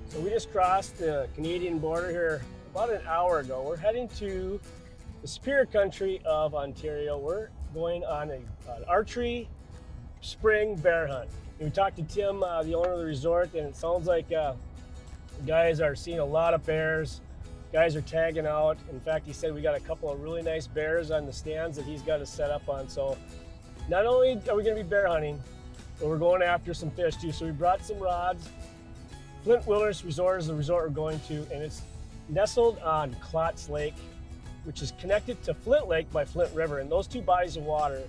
So we just crossed the Canadian border here about an hour ago. We're heading to the Superior Country of Ontario. We're going on an archery spring bear hunt. We talked to Tim, the owner of the resort, and it sounds like the guys are seeing a lot of bears. Guys are tagging out. In fact, he said we got a couple of really nice bears on the stands that he's got to set up on. So not only are we going to be bear hunting, but we're going after some fish too. So we brought some rods. Flint Wilderness Resort is the resort we're going to, and it's nestled on Klotz Lake, which is connected to Flint Lake by Flint River. And those two bodies of water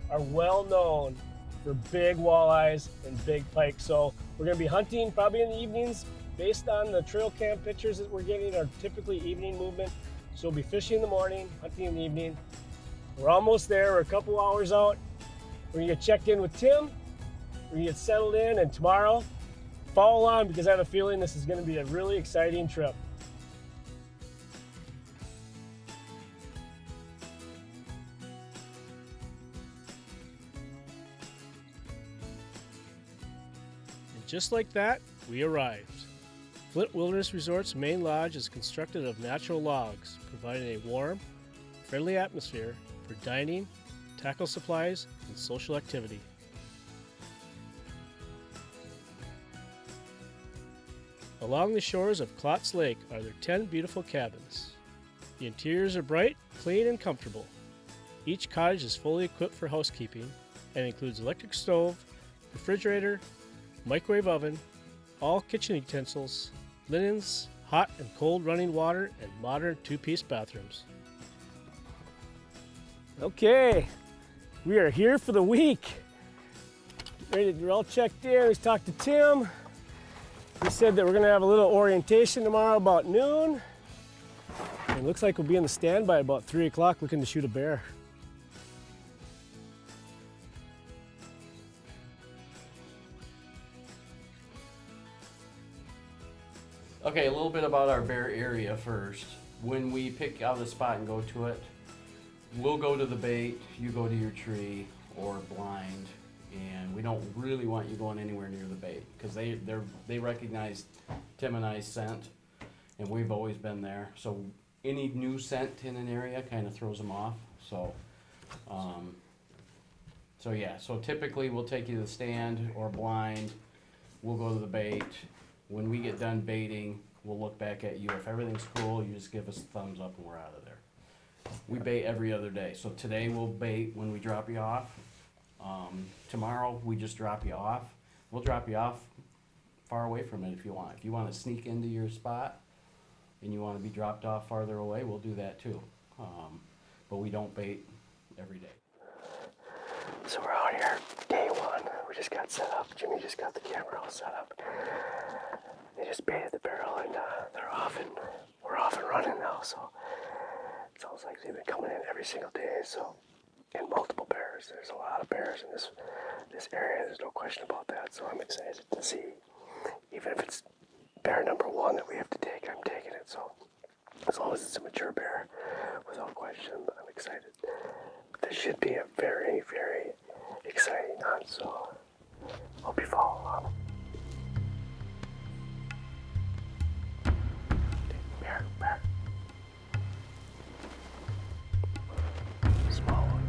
are well known for big walleyes and big pike. So we're going to be hunting probably in the evenings based on the trail cam pictures that we're getting are typically evening movement. So we'll be fishing in the morning, hunting in the evening. We're almost there. We're a couple hours out. We're going to get checked in with Tim. We're going to get settled in, and tomorrow, follow along because I have a feeling this is going to be a really exciting trip. And just like that, we arrived. Flint Wilderness Resort's main lodge is constructed of natural logs, providing a warm, friendly atmosphere for dining, tackle supplies, and social activity. Along the shores of Klotz Lake are their 10 beautiful cabins. The interiors are bright, clean, and comfortable. Each cottage is fully equipped for housekeeping and includes electric stove, refrigerator, microwave oven, all kitchen utensils, linens, hot and cold running water, and modern two-piece bathrooms. Okay, we are here for the week. We're all checked in. We talked to Tim. He said that we're going to have a little orientation tomorrow about noon. And it looks like we'll be in the stand by about 3 o'clock looking to shoot a bear. Okay, a little bit about our bear area first. When we pick out a spot and go to it, we'll go to the bait, you go to your tree or blind, and we don't really want you going anywhere near the bait because they recognize Tim and I's scent, and we've always been there. So any new scent in an area kind of throws them off. So typically we'll take you to the stand or blind. We'll go to the bait. When we get done baiting, we'll look back at you. If everything's cool, you just give us a thumbs up and we're out of there. We bait every other day. So today we'll bait when we drop you off. Tomorrow we just drop you off. We'll drop you off far away from it if you want. If you want to sneak into your spot and you want to be dropped off farther away, we'll do that too. But we don't bait every day. So we're out here, day one. We just got set up. Jimmy just got the camera all set up. They just baited the barrel and they're off, and we're off and running now. So it sounds like they've been coming in every single day. So, and multiple bears. There's a lot of bears in this area. There's no question about that. So I'm excited to see, even if it's bear number one that we have to take, I'm taking it. So as long as it's a mature bear, without question, I'm excited. But this should be a very, very exciting hunt. So hope you follow along. Bear, bear. Small one.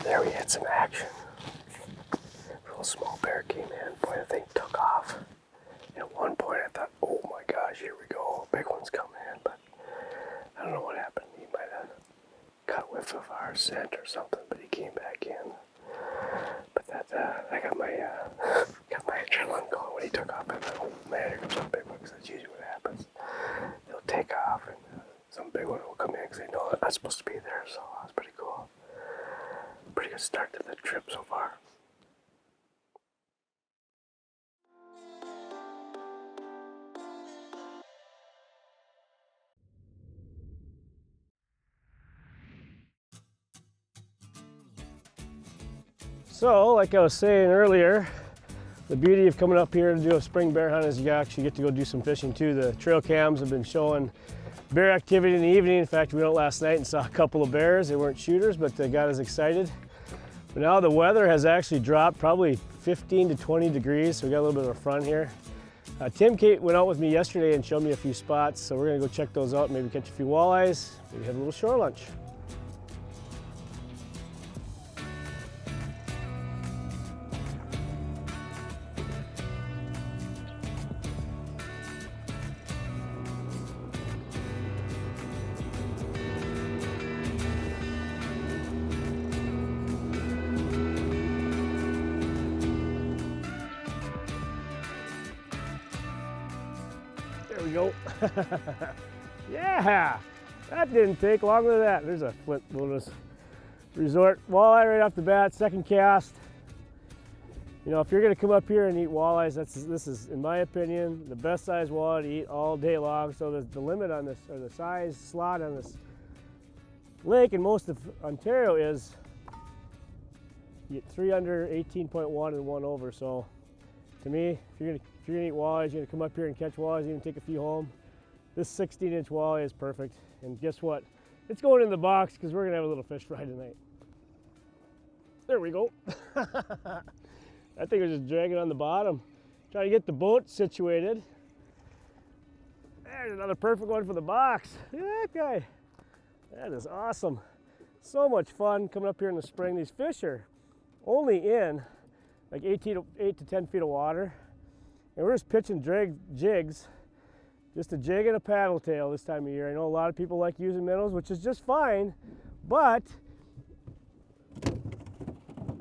There we had some action. A little small bear came in. Boy, the thing took off. At one point I thought, oh my gosh, here we go. Big one's coming in. But I don't know what happened. He might have cut whiff of our scent or something, but he came back in. But that I got my adrenaline going when he took off. I thought, oh man, here comes some big one, because that's usually what happens. They'll take off and some big one will come in because they know that I'm supposed to be there. So that's pretty cool. Pretty good start to the trip so far. So, like I was saying earlier, the beauty of coming up here to do a spring bear hunt is you actually get to go do some fishing too. The trail cams have been showing bear activity in the evening. In fact, we went last night and saw a couple of bears. They weren't shooters, but they got us excited. But now the weather has actually dropped probably 15 to 20 degrees, so we got a little bit of a front here. Tim Kate went out with me yesterday and showed me a few spots, so we're gonna go check those out, maybe catch a few walleyes, maybe have a little shore lunch. There we go. Yeah, that didn't take long. Look at that. There's a Flint Wilderness Resort walleye right off the bat, second cast. You know, if you're gonna come up here and eat walleyes, this is, in my opinion, the best size walleye to eat all day long. So the limit on this, or the size slot on this lake in most of Ontario is you get 3 under, 18.1, and 1 over. So to me, if you're gonna eat walleyes, you're gonna come up here and catch walleyes, even take a few home. This 16-inch walleye is perfect. And guess what? It's going in the box because we're gonna have a little fish fry tonight. There we go. I think I was just dragging on the bottom, trying to get the boat situated. There's another perfect one for the box. Look at that guy. That is awesome. So much fun coming up here in the spring. These fish are only in like 8 to 10 feet of water. And we're just pitching jigs, just a jig and a paddle tail this time of year. I know a lot of people like using minnows, which is just fine, but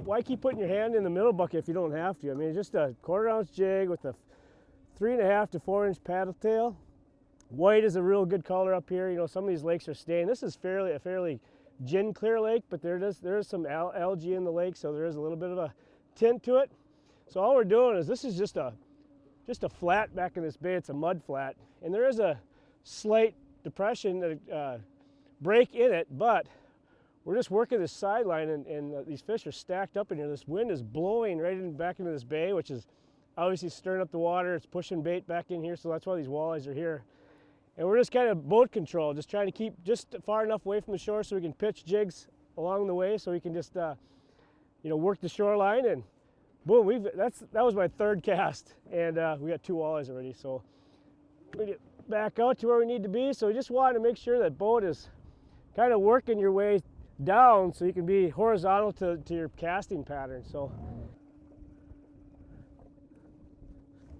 why keep putting your hand in the middle bucket if you don't have to? I mean, just a 1/4 ounce jig with a 3.5 to 4 inch paddle tail. White is a real good color up here. You know, some of these lakes are staying. This is a fairly gin clear lake, but there is some algae in the lake, so there is a little bit of a tint to it. So all we're doing is, this is just a flat back in this bay. It's a mud flat, and there is a slight depression, break in it, but we're just working this sideline, and these fish are stacked up in here. This wind is blowing right back into this bay, which is obviously stirring up the water. It's pushing bait back in here, so that's why these walleyes are here. And we're just kind of boat control, just trying to keep just far enough away from the shore so we can pitch jigs along the way, so we can just you know, work the shoreline, and boom, that was my 3rd cast, and we got 2 walleyes already. So we get back out to where we need to be. So we just wanted to make sure that boat is kind of working your way down so you can be horizontal to your casting pattern. So,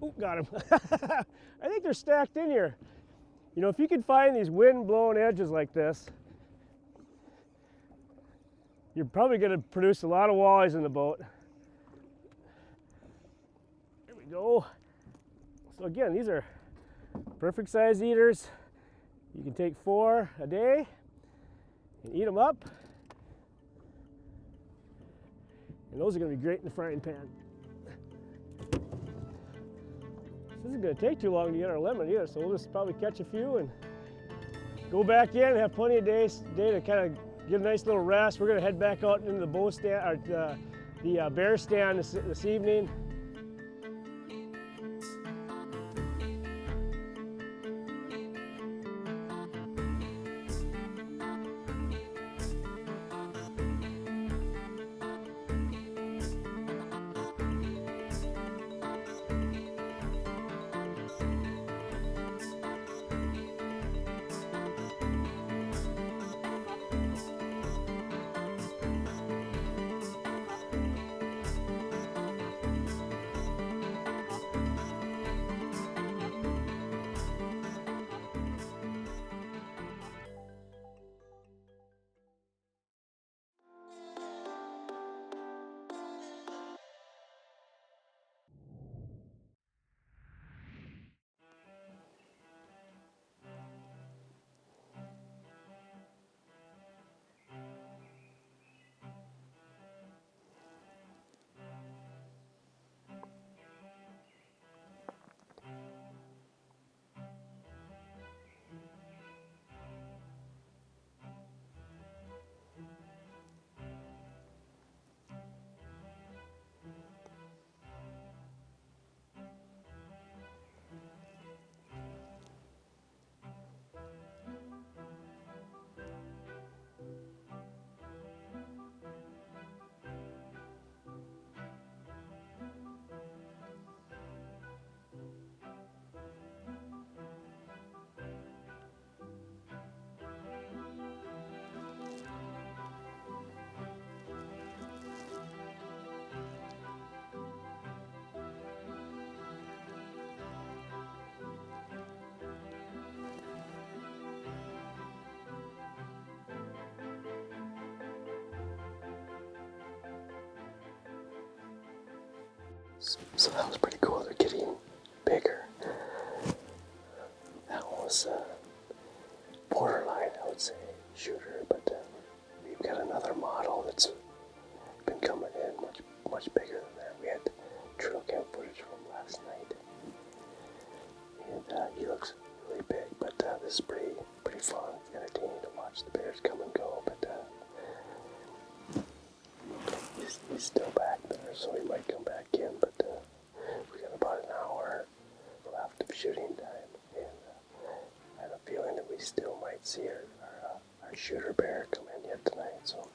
ooh, got him. I think they're stacked in here. You know, if you can find these wind-blown edges like this, you're probably going to produce a lot of walleyes in the boat. There we go. So again, these are perfect size eaters. You can take 4 a day and eat them up. And those are going to be great in the frying pan. This isn't going to take too long to get our limit either, so we'll just probably catch a few and go back in and have plenty of day to kind of get a nice little rest. We're going to head back out into the bow stand, or the bear stand this evening. So that was pretty cool. They're getting bigger. That was borderline, I would say, shooter, but we've got another model that's been coming in much bigger than that. We had trail cam footage from last night, and he looks really big. But this is pretty fun, entertaining to watch the bears come and go. But he's still back there, so he might come back in. But we got about an hour left of shooting time, and I have a feeling that we still might see our shooter bear come in yet tonight. So.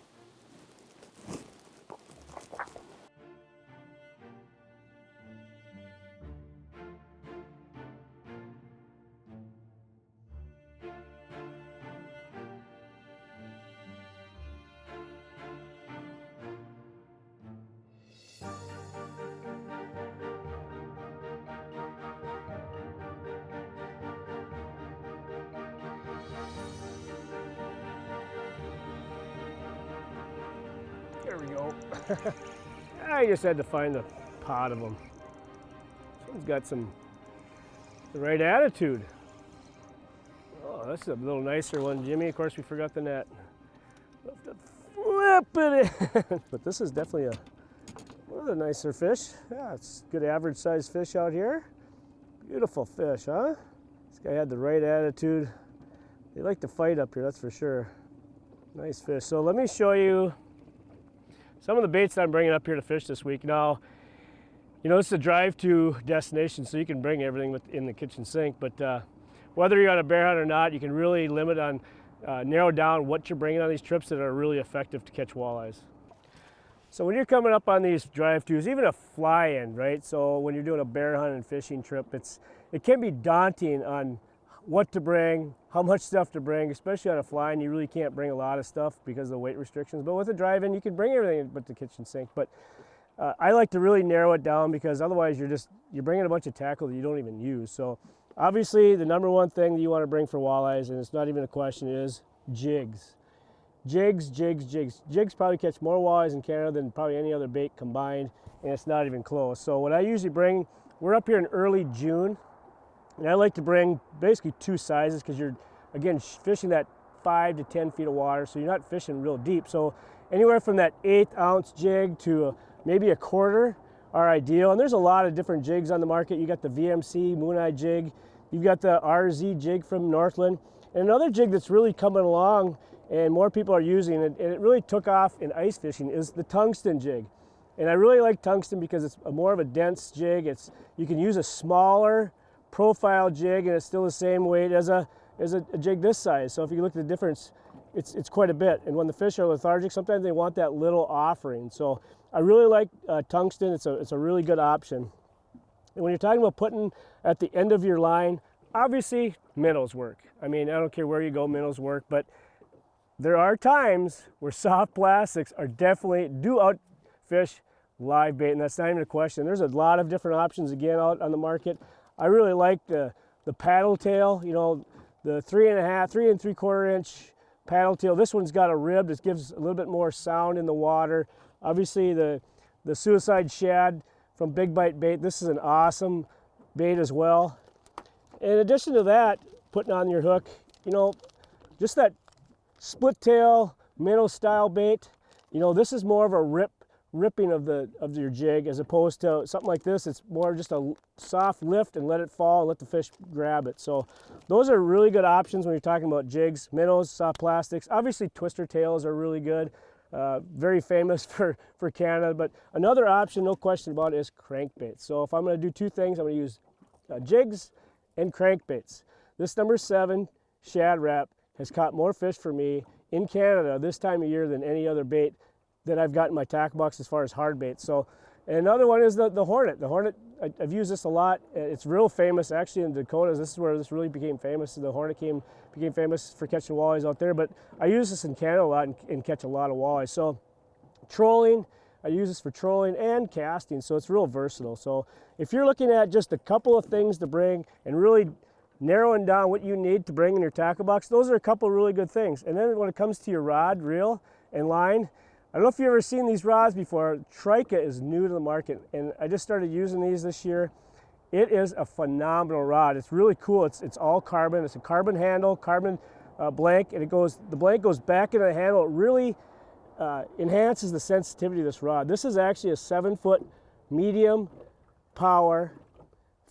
There we go. I just had to find a pot of them. He's got the right attitude. Oh, that's a little nicer one, Jimmy. Of course, we forgot the net. We'll have to flip it in. But this is definitely one of the nicer fish. Yeah, it's good average sized fish out here. Beautiful fish, huh? This guy had the right attitude. They like to fight up here, that's for sure. Nice fish. So let me show you some of the baits that I'm bringing up here to fish this week. Now, you know, it's a drive-to destination, so you can bring everything in the kitchen sink, but whether you're on a bear hunt or not, you can really limit on, narrow down what you're bringing on these trips that are really effective to catch walleyes. So when you're coming up on these drive-tos, even a fly-in, right? So when you're doing a bear hunt and fishing trip, it can be daunting on what to bring, how much stuff to bring, especially on a fly-in. You really can't bring a lot of stuff because of the weight restrictions. But with a drive-in, you can bring everything but the kitchen sink. But I like to really narrow it down, because otherwise you're bringing a bunch of tackle that you don't even use. So obviously the number one thing that you want to bring for walleyes, and it's not even a question, is jigs. Jigs. Jigs probably catch more walleyes in Canada than probably any other bait combined, and it's not even close. So what I usually bring, we're up here in early June, and I like to bring basically two sizes, because you're, again, fishing that 5 to 10 feet of water, so you're not fishing real deep. So anywhere from that 1/8 ounce jig to maybe a quarter are ideal. And there's a lot of different jigs on the market. You got the VMC Moon Eye jig, you've got the RZ jig from Northland, and another jig that's really coming along and more people are using it, and it really took off in ice fishing, is the tungsten jig. And I really like tungsten because it's more of a dense jig. You can use a smaller profile jig, and it's still the same weight as a jig this size. So if you look at the difference, it's quite a bit. And when the fish are lethargic, sometimes they want that little offering. So I really like tungsten. It's a really good option. And when you're talking about putting at the end of your line, obviously minnows work. I mean, I don't care where you go, minnows work, but there are times where soft plastics do outfish live bait, and that's not even a question. There's a lot of different options again out on the market. I really like the paddle tail, you know, the 3 3/4 inch paddle tail. This one's got a rib that gives a little bit more sound in the water. Obviously the suicide shad from Big Bite Bait, this is an awesome bait as well. In addition to that, putting on your hook, you know, just that split tail minnow style bait, you know, this is more of a ripping of your jig, as opposed to something like this. It's more just a soft lift and let it fall and let the fish grab it. So those are really good options when you're talking about jigs, minnows, soft plastics. Obviously twister tails are really good, very famous for Canada. But another option, no question about it, is crankbaits. So if I'm going to do two things, I'm going to use jigs and crankbaits. This number 7 Shad Rap has caught more fish for me in Canada this time of year than any other bait that I've got in my tackle box as far as hard bait. So, and another one is the Hornet. The Hornet, I've used this a lot. It's real famous actually in Dakotas. This is where this really became famous. The Hornet became famous for catching walleyes out there, but I use this in Canada a lot and catch a lot of walleyes. So trolling, I use this for trolling and casting, so it's real versatile. So if you're looking at just a couple of things to bring and really narrowing down what you need to bring in your tackle box, those are a couple of really good things. And then when it comes to your rod, reel, and line, I don't know if you've ever seen these rods before. Trica is new to the market, and I just started using these this year. It is a phenomenal rod. It's really cool. It's all carbon. It's a carbon handle, carbon blank, and the blank goes back into the handle. It really enhances the sensitivity of this rod. This is actually a 7-foot medium power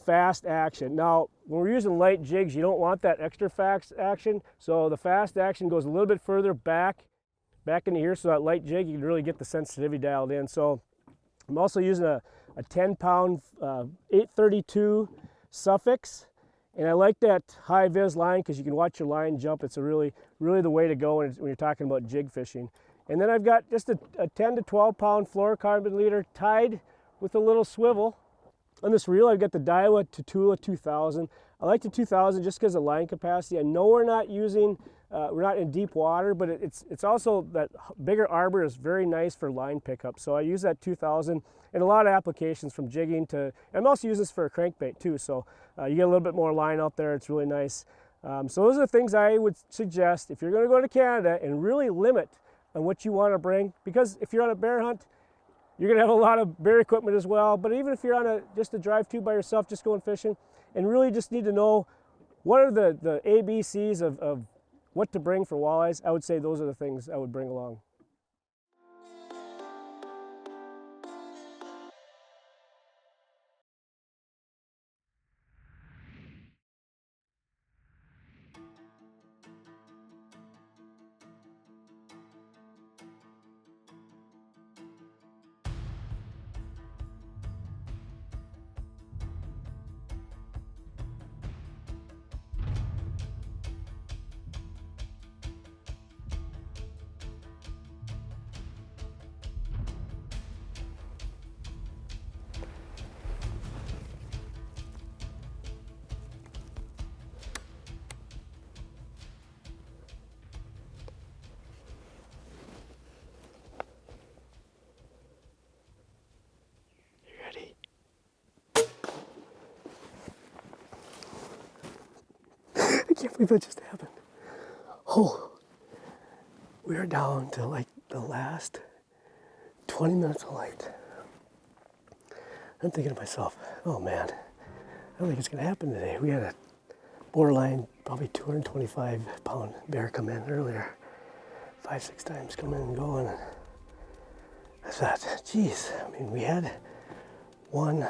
fast action. Now, when we're using light jigs, you don't want that extra fast action, so the fast action goes a little bit further back into here, so that light jig, you can really get the sensitivity dialed in. So I'm also using a 10-pound 832 suffix, and I like that high vis line because you can watch your line jump. It's really the way to go when you're talking about jig fishing. And then I've got just a 10 to 12 pound fluorocarbon leader tied with a little swivel. On this reel, I've got the Daiwa Tatula 2000. I like the 2000 just because of line capacity. I know we're not in deep water, but it's also that bigger arbor is very nice for line pickup. So I use that 2000 in a lot of applications, from jigging to, I'm also using this for a crankbait too. So you get a little bit more line out there. It's really nice. So those are the things I would suggest if you're going to go to Canada, and really limit on what you want to bring, because if you're on a bear hunt, you're going to have a lot of bear equipment as well. But even if you're on just a drive-to by yourself, just going fishing, and really just need to know what are the ABCs of what to bring for walleyes, I would say those are the things I would bring along. I can't believe that just happened. Oh, we are down to like the last 20 minutes of light. I'm thinking to myself, oh man, I don't think it's gonna happen today. We had a borderline, probably 225 pound bear come in earlier, 5-6 times come in and go, and I thought, geez, I mean, we had one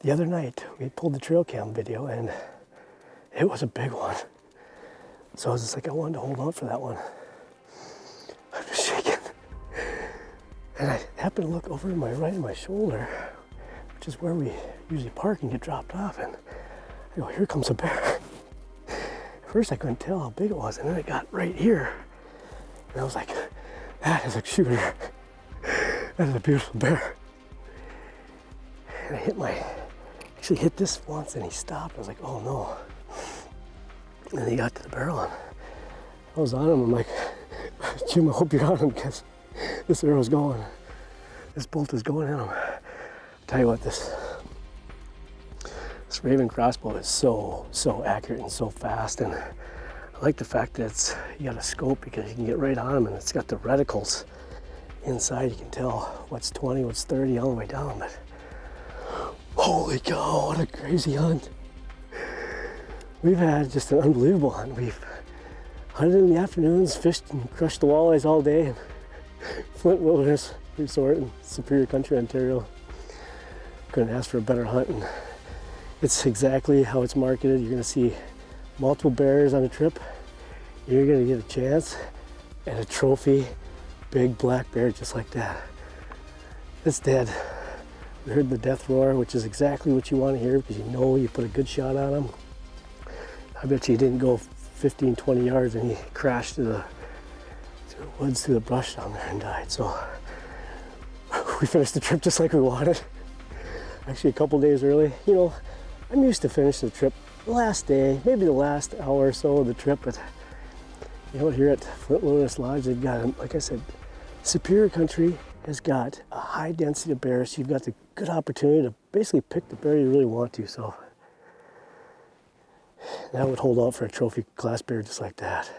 the other night. We pulled the trail cam video, and it was a big one. So I was just like, I wanted to hold out for that one. I'm just shaking. And I happened to look over to my right of my shoulder, which is where we usually park and get dropped off. And I go, here comes a bear. At first I couldn't tell how big it was, and then it got right here. And I was like, that is a shooter. That is a beautiful bear. And I actually hit this once, and he stopped. I was like, oh no. And then he got to the barrel, and I was on him. I'm like, Jim, I hope you're on him, because this arrow's going. This bolt is going in him. I'll tell you what, this Raven crossbow is so accurate and so fast, and I like the fact that you got a scope, because you can get right on him, and it's got the reticles inside. You can tell what's 20, what's 30, all the way down. But holy cow, what a crazy hunt. We've had just an unbelievable hunt. We've hunted in the afternoons, fished and crushed the walleyes all day in Flint Wilderness Resort in Superior Country, Ontario. Couldn't ask for a better hunt, and it's exactly how it's marketed. You're gonna see multiple bears on a trip. You're gonna get a chance at a trophy big black bear just like that. It's dead. We heard the death roar, which is exactly what you want to hear, because you know you put a good shot on him. I bet you he didn't go 15, 20 yards and he crashed through the woods, through the brush down there, and died. So we finished the trip just like we wanted. Actually, a couple days early. You know, I'm used to finishing the trip the last day, maybe the last hour or so of the trip, but you know, here at Flint Wilderness Lodge, they've got, like I said, Superior Country has got a high density of bears, so you've got the good opportunity to basically pick the bear you really want to. So that would hold out for a trophy class bear just like that.